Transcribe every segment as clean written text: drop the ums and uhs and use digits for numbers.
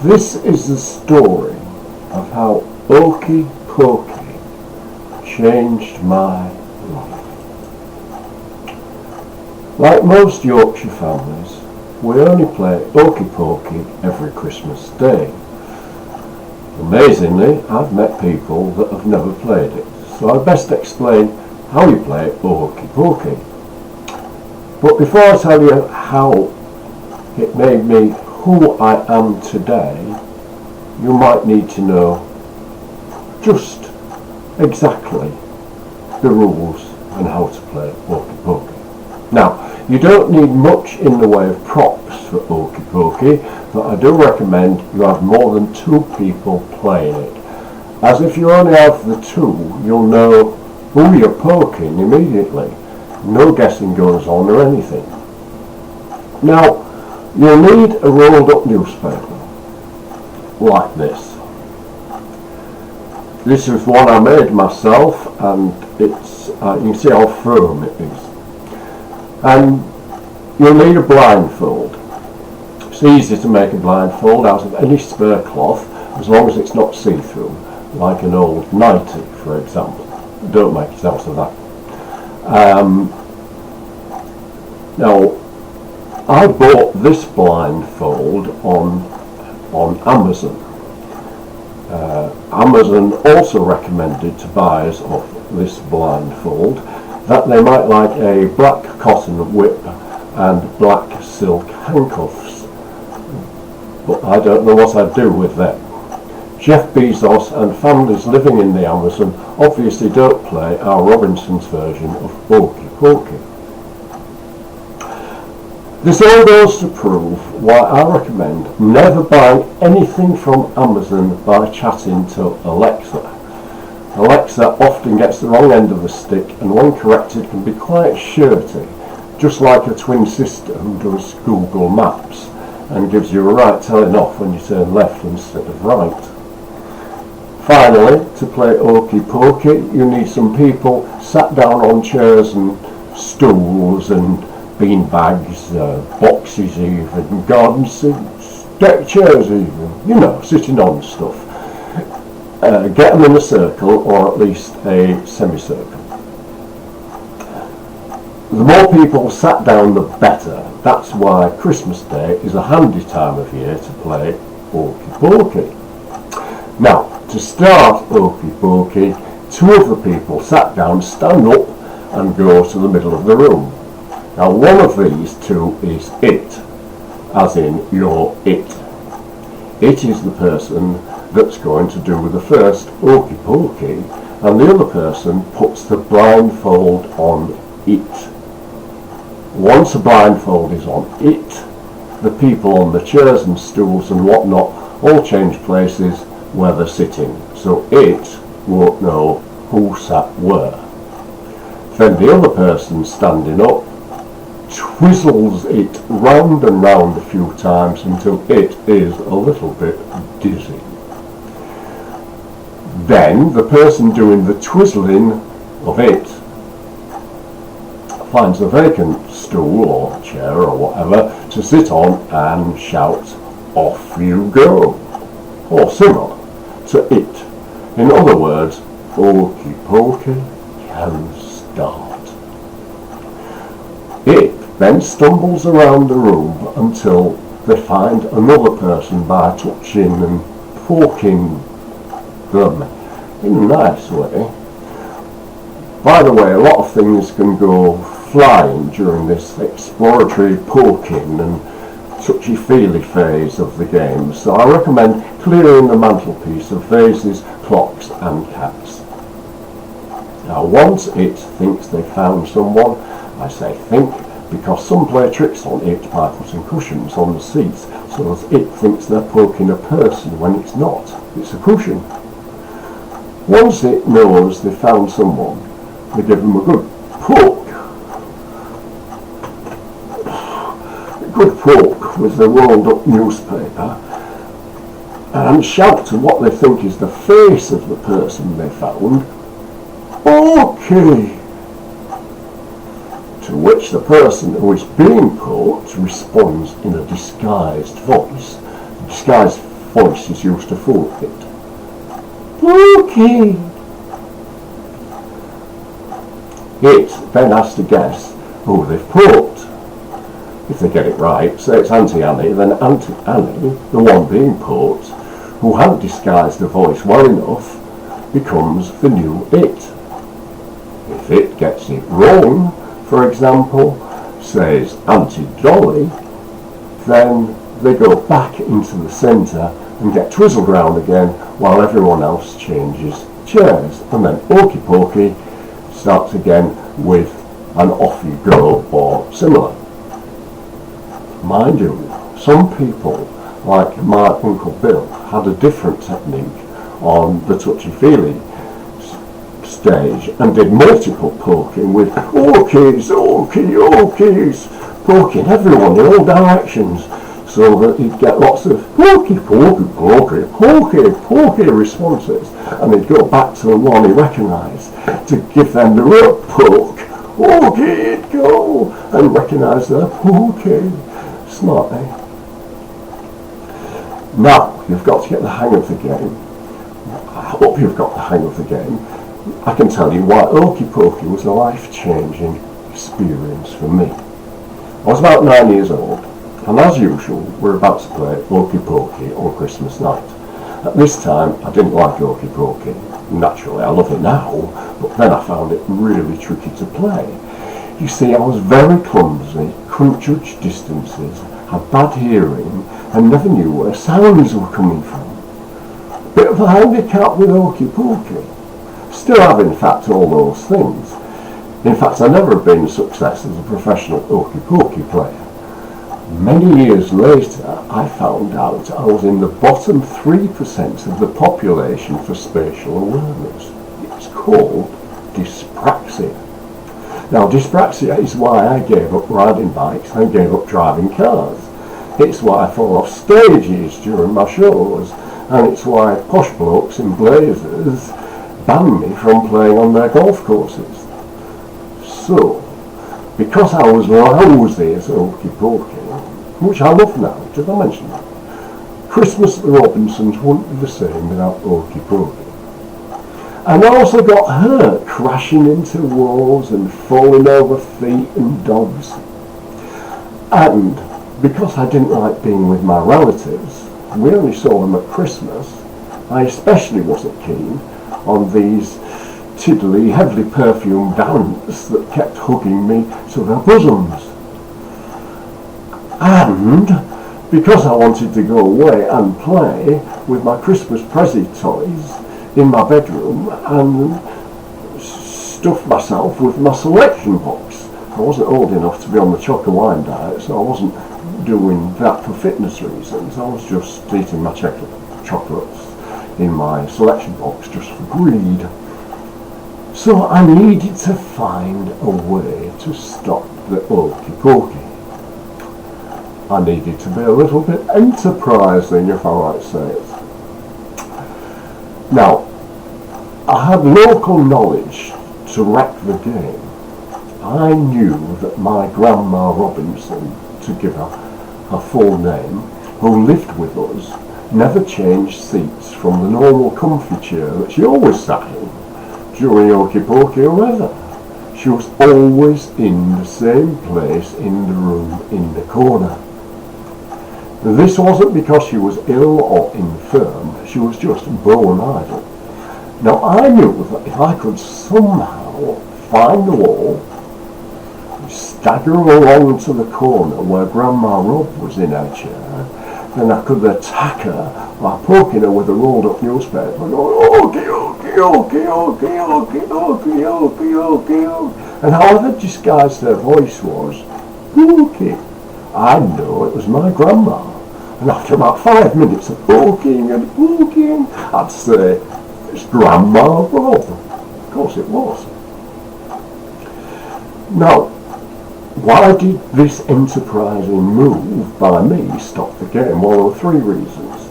This is the story of how Okey Pokey changed my life. Like most Yorkshire families, we only play Okey Pokey every Christmas Day. Amazingly, I've met people that have never played it, so I'd best explain how you play Okey Pokey. But before I tell you how it made me who I am today, you might need to know just exactly the rules and how to play Okey Pokey. Now, you don't need much in the way of props for Okey Pokey, but I do recommend you have more than 2 people playing it, as if you only have the 2, you'll know who you're poking immediately. No guessing goes on or anything. Now, you'll need a rolled up newspaper, like this. This is one I made myself, and it's you can see how firm it is. And you'll need a blindfold. It's easy to make a blindfold out of any spare cloth, as long as it's not see-through, like an old nightie, for example. Don't make it out of that. Now, I bought this blindfold on Amazon. Amazon also recommended to buyers of this blindfold that they might like a black cotton whip and black silk handcuffs, but I don't know what I'd do with them. Jeff Bezos and families living in the Amazon obviously don't play our Robinson's version of Okey Pokey. This all goes to prove why I recommend never buying anything from Amazon by chatting to Alexa. Alexa often gets the wrong end of the stick, and when corrected can be quite shirty, just like a twin sister who does Google Maps and gives you a right telling off when you turn left instead of right. Finally, to play Okey Pokey, you need some people sat down on chairs and stools and bean bags, boxes even, garden seats, deck chairs even, sitting on stuff. Get them in a circle, or at least a semicircle. The more people sat down, the better. That's why Christmas Day is a handy time of year to play Okey Pokey. Now, to start Okey Pokey, 2 of the people sat down, stand up and go to the middle of the room. Now, one of these 2 is it, as in you're it. It is the person that's going to do the first Okey Pokey, and the other person puts the blindfold on it. Once the blindfold is on it, the people on the chairs and stools and whatnot all change places where they're sitting, so it won't know who sat where. Then the other person standing up twizzles it round and round a few times until it is a little bit dizzy. Then the person doing the twizzling of it finds a vacant stool or chair or whatever to sit on and shout, "Off you go," or similar to it. In other words, Okey Pokey can start. It then stumbles around the room until they find another person by touching and poking them in a nice way. By the way, a lot of things can go flying during this exploratory poking and touchy-feely phase of the game, so I recommend clearing the mantelpiece of vases, clocks and cats. Now, once it thinks they've found someone, I say think, because some play tricks on it by putting cushions on the seats so that it thinks they're poking a person when it's not, it's a cushion. Once it knows they've found someone, they give them a good poke. A good poke with the rolled up newspaper and shout to what they think is the face of the person they found, "Okey!" To which the person who is being poked responds in a disguised voice, a disguised voice is used to fool it. Pokey! It then has to guess who they've poked. If they get it right, say it's Auntie Annie, then Auntie Annie, the one being poked, who hadn't disguised the voice well enough, becomes the new it. If it gets it wrong, for example, says Auntie Dolly, then they go back into the centre and get twizzled round again while everyone else changes chairs. And then Okey Pokey starts again with an off you go or similar. Mind you, some people, like my Uncle Bill, had a different technique on the touchy-feely stage and did multiple poking with okies, poking everyone in all directions, so that he'd get lots of pokey responses, and he'd go back to the one he recognised to give them the real poke. Okey, he'd go and recognise their pokey. Smart, eh? Now, you've got to get the hang of the game. I hope you've got the hang of the game. I can tell you why Okey Pokey was a life-changing experience for me. I was about 9 years old, and as usual, we're about to play Okey Pokey on Christmas night. At this time, I didn't like Okey Pokey. Naturally, I love it now, but then I found it really tricky to play. You see, I was very clumsy, couldn't judge distances, had bad hearing, and never knew where sounds were coming from. Bit of a handicap with Okey Pokey. Still have, in fact, all those things. In fact, I never have been a success as a professional Okey Pokey player. Many years later, I found out I was in the bottom 3% of the population for spatial awareness. It's called dyspraxia. Now, dyspraxia is why I gave up riding bikes and gave up driving cars. It's why I fall off stages during my shows, and it's why posh blokes in blazers ban me from playing on their golf courses. So, because I was lousy as Okey Pokey, which I love now, did I mention that? Christmas at the Robinsons wouldn't be the same without Okey Pokey. And I also got hurt crashing into walls and falling over feet and dogs. And because I didn't like being with my relatives, we only saw them at Christmas, I especially wasn't keen on these tiddly, heavily perfumed ants that kept hugging me to their bosoms. And because I wanted to go away and play with my Christmas present toys in my bedroom and stuff myself with my selection box. I wasn't old enough to be on the chocolate wine diet, so I wasn't doing that for fitness reasons. I was just eating my chocolates in my selection box just for greed. So I needed to find a way to stop the Okey Pokey. I needed to be a little bit enterprising, if I might say it. Now, I had local knowledge to wreck the game. I knew that my Grandma Robinson, to give her full name, who lived with us, never changed seats from the normal comfy chair that she always sat in during Okey Pokey or ever. She was always in the same place in the room in the corner. This wasn't because she was ill or infirm, she was just bone idle. Now I knew that if I could somehow find the wall, stagger along to the corner where Grandma Rob was in her chair, then I could attack her by poking her with a rolled up newspaper and going, Okey, Okey, Okey, Okey, Okey, Okey, Okey, Okey, Okey. And however disguised her voice was, Okey, I know it was my grandma. And after about 5 minutes of poking and poking, I'd say, it's Grandma Rob. Of course it was. Now, why did this enterprising move by me stop the game? Well, there were 3 reasons.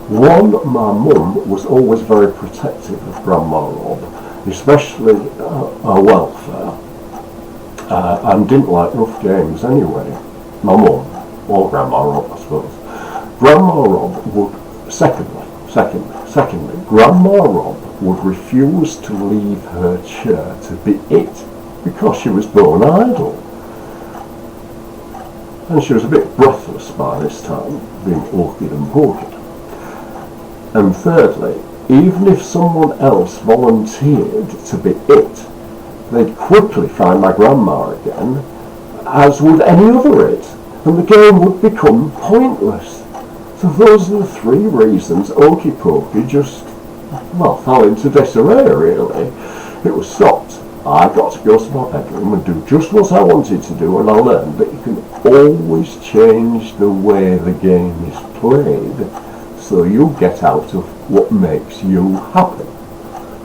One, my mum was always very protective of Grandma Rob, especially her welfare, and didn't like rough games anyway. My mum, or Grandma Rob, I suppose. Grandma Rob would Secondly, Grandma Rob would refuse to leave her chair to be it because she was born idle. And she was a bit breathless by this time, being orchid and pokey. And thirdly, even if someone else volunteered to be it, they'd quickly find my grandma again, as would any other it, and the game would become pointless. So those are the three reasons Okey Pokey just, fell into disarray, really. It was stopped. I got to go to my bedroom and do just what I wanted to do, and I learned that you can always change the way the game is played so you get out of what makes you happy.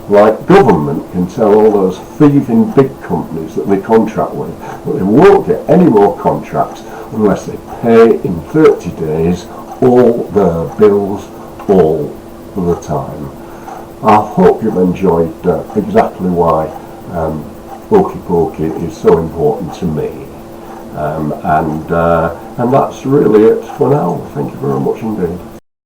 Like government can tell all those thieving big companies that they contract with that they won't get any more contracts unless they pay in 30 days all their bills all the time. I hope you've enjoyed exactly why Okey Pokey is so important to me. And that's really it for now. Thank you very much indeed.